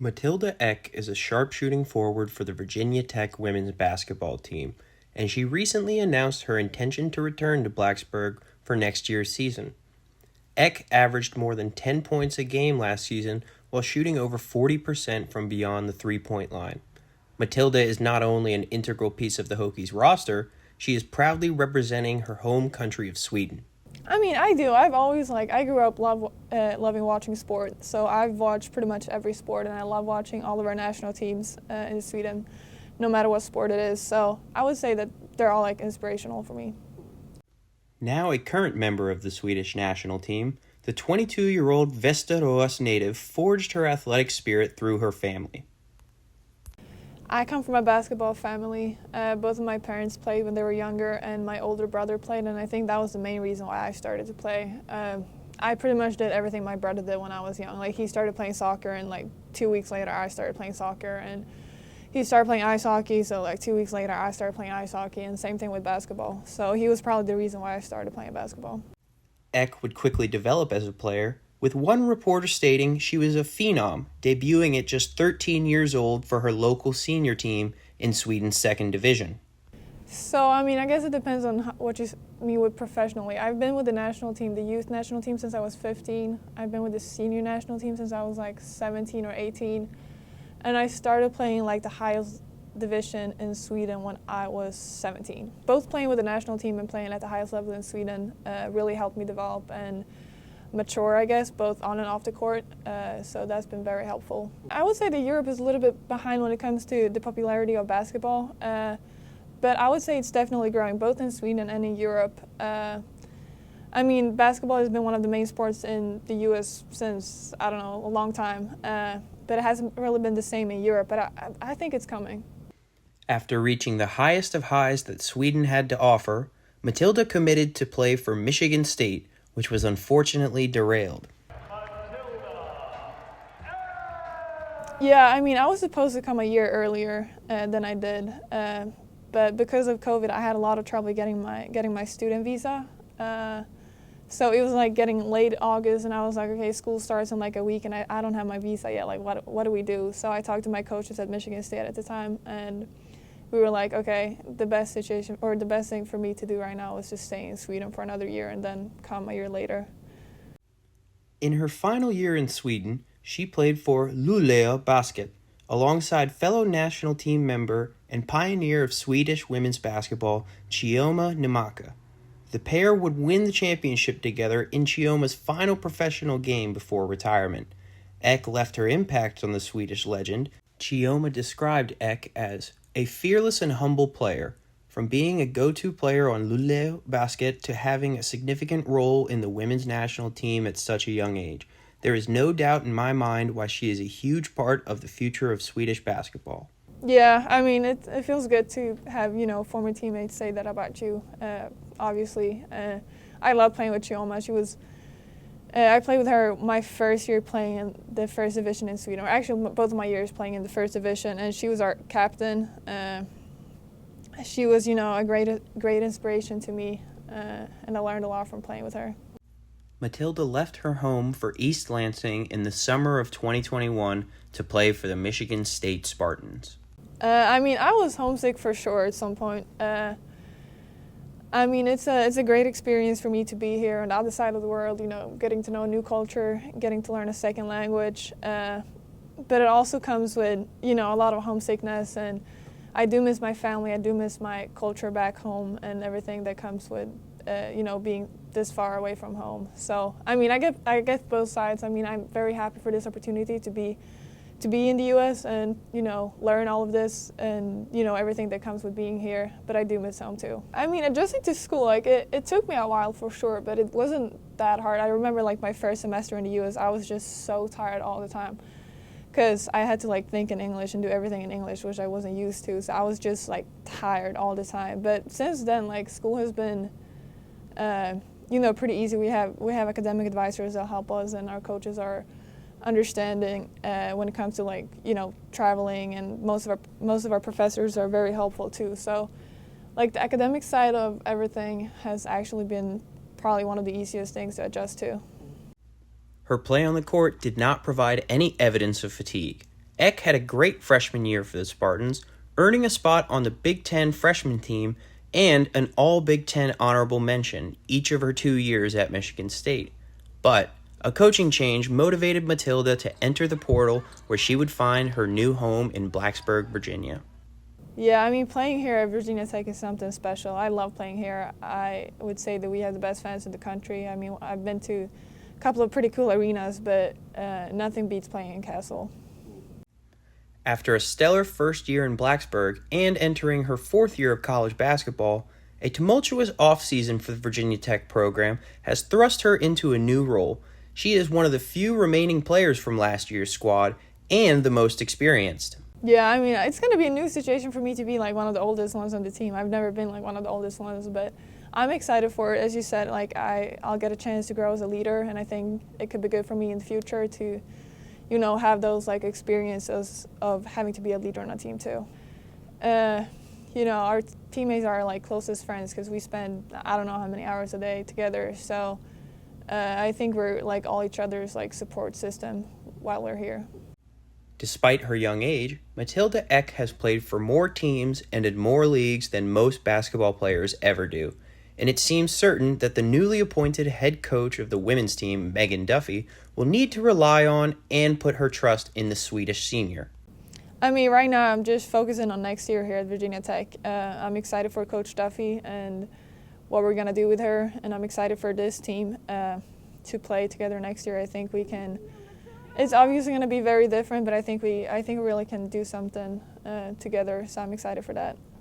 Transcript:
Matilda Ekh is a sharpshooting forward for the Virginia Tech women's basketball team, and she recently announced her intention to return to Blacksburg for next year's season. Ekh averaged more than 10 points a game last season while shooting over 40% from beyond the three-point line. Matilda is not only an integral piece of the Hokies roster, she is proudly representing her home country of Sweden. I mean, I do. I grew up loving watching sport, so I've watched pretty much every sport, and I love watching all of our national teams in Sweden, no matter what sport it is. So I would say that they're all inspirational for me. Now a current member of the Swedish national team, the 22-year-old Västerås native forged her athletic spirit through her family. I come from a basketball family. Both of my parents played when they were younger, and my older brother played, and I think that was the main reason why I started to play. I pretty much did everything my brother did when I was young. He started playing soccer, and 2 weeks later I started playing soccer, and he started playing ice hockey, so 2 weeks later I started playing ice hockey, and same thing with basketball. So he was probably the reason why I started playing basketball. Ekh would quickly develop as a player, with one reporter stating she was a phenom, debuting at just 13 years old for her local senior team in Sweden's second division. So, I guess it depends on what you mean with professionally. I've been with the national team, the youth national team, since I was 15. I've been with the senior national team since I was 17 or 18. And I started playing the highest division in Sweden when I was 17. Both playing with the national team and playing at the highest level in Sweden really helped me develop and mature, I guess, both on and off the court, so that's been very helpful. I would say that Europe is a little bit behind when it comes to the popularity of basketball, but I would say it's definitely growing, both in Sweden and in Europe. Basketball has been one of the main sports in the US since, a long time, but it hasn't really been the same in Europe, but I think it's coming. After reaching the highest of highs that Sweden had to offer, Matilda committed to play for Michigan State, which was unfortunately derailed. Yeah, I was supposed to come a year earlier than I did, but because of COVID, I had a lot of trouble getting my student visa. So it was getting late August, and I was like, okay, school starts in a week, and I don't have my visa yet. What do we do? So I talked to my coaches at Michigan State at the time, and we were like, okay, the best thing for me to do right now is just stay in Sweden for another year and then come a year later. In her final year in Sweden, she played for Luleå Basket, alongside fellow national team member and pioneer of Swedish women's basketball, Chioma Nimaka. The pair would win the championship together in Chioma's final professional game before retirement. Ekh left her impact on the Swedish legend. Chioma described Ekh as a fearless and humble player, from being a go-to player on Luleå Basket to having a significant role in the women's national team at such a young age. There is no doubt in my mind why she is a huge part of the future of Swedish basketball. Yeah, it feels good to have, former teammates say that about you, obviously. I love playing with Chioma. I played with her my first year playing in the first division in Sweden, or actually both of my years playing in the first division, and she was our captain. She was, a great inspiration to me, and I learned a lot from playing with her. Matilda left her home for East Lansing in the summer of 2021 to play for the Michigan State Spartans. I was homesick for sure at some point. It's a great experience for me to be here on the other side of the world, getting to know a new culture, getting to learn a second language. But it also comes with, a lot of homesickness, and I do miss my family, I do miss my culture back home and everything that comes with, being this far away from home. So, I get both sides. I'm very happy for this opportunity to be in the U.S. and, learn all of this and, everything that comes with being here. But I do miss home, too. Adjusting to school, it took me a while for sure, but it wasn't that hard. I remember, my first semester in the U.S., I was just so tired all the time because I had to, think in English and do everything in English, which I wasn't used to. So I was just, tired all the time. But since then, school has been, pretty easy. We have academic advisors that help us, and our coaches are understanding when it comes to traveling, and most of our professors are very helpful too. So the academic side of everything has actually been probably one of the easiest things to adjust to. Her play on the court did not provide any evidence of fatigue. Eck had a great freshman year for the Spartans, earning a spot on the Big Ten freshman team and an All Big Ten honorable mention each of her 2 years at Michigan State. But a coaching change motivated Matilda to enter the portal where she would find her new home in Blacksburg, Virginia. Yeah, I mean, playing here at Virginia Tech is something special. I love playing here. I would say that we have the best fans in the country. I mean, I've been to a couple of pretty cool arenas, but nothing beats playing in Castle. After a stellar first year in Blacksburg and entering her 4th year of college basketball, a tumultuous offseason for the Virginia Tech program has thrust her into a new role. She is one of the few remaining players from last year's squad and the most experienced. Yeah, I mean, it's going to be a new situation for me to be like one of the oldest ones on the team. I've never been like one of the oldest ones, but I'm excited for it. As you said, like I'll get a chance to grow as a leader, and I think it could be good for me in the future to, you know, have those like experiences of having to be a leader on a team too. You know, our teammates are like closest friends because we spend I don't know how many hours a day together. So I think we're like all each other's like support system while we're here. Despite her young age, Matilda Ekh has played for more teams and in more leagues than most basketball players ever do, and it seems certain that the newly appointed head coach of the women's team, Megan Duffy, will need to rely on and put her trust in the Swedish senior. I mean, right now I'm just focusing on next year here at Virginia Tech. I'm excited for Coach Duffy and what we're going to do with her, and I'm excited for this team to play together next year. I think we can. It's obviously going to be very different, but I think we really can do something together, so I'm excited for that.